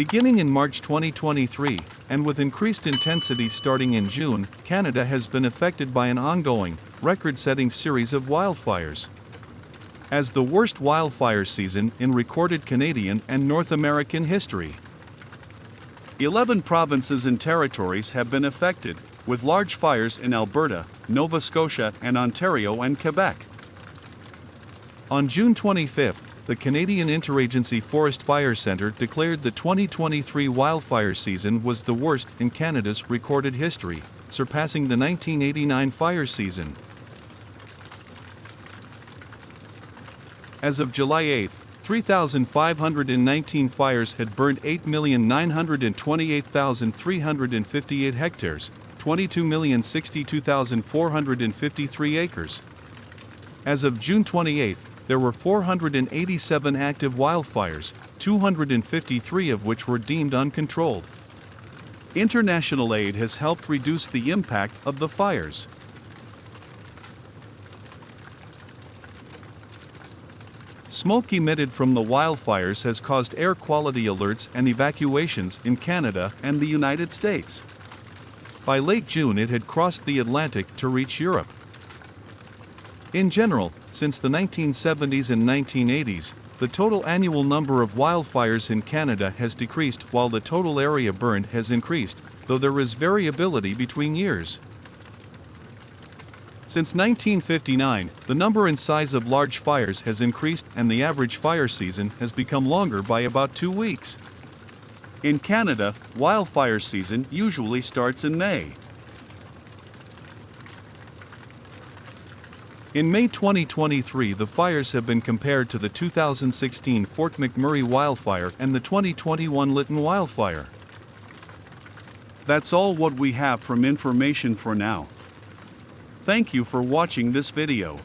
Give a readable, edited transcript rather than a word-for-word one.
Beginning in March 2023, and with increased intensity starting in June, Canada has been affected by an ongoing, record-setting series of wildfires. As the worst wildfire season in recorded Canadian and North American history. 11 provinces and territories have been affected, with large fires in Alberta, Nova Scotia, and Ontario and Quebec. On June 25, the Canadian Interagency Forest Fire Centre declared the 2023 wildfire season was the worst in Canada's recorded history, surpassing the 1989 fire season. As of July 8, 3,519 fires had burned 8,928,358 hectares, 22,062,453 acres. As of June 28, there were 487 active wildfires, 253 of which were deemed uncontrolled. International aid has helped reduce the impact of the fires. Smoke emitted from the wildfires has caused air quality alerts and evacuations in Canada and the United States. By late June, it had crossed the Atlantic to reach Europe. In general, since the 1970s and 1980s, the total annual number of wildfires in Canada has decreased while the total area burned has increased, though there is variability between years. Since 1959, the number and size of large fires has increased and the average fire season has become longer by about 2 weeks. In Canada, wildfire season usually starts in May. In May 2023, the fires have been compared to the 2016 Fort McMurray wildfire and the 2021 Lytton wildfire. That's all what we have from information for now. Thank you for watching this video.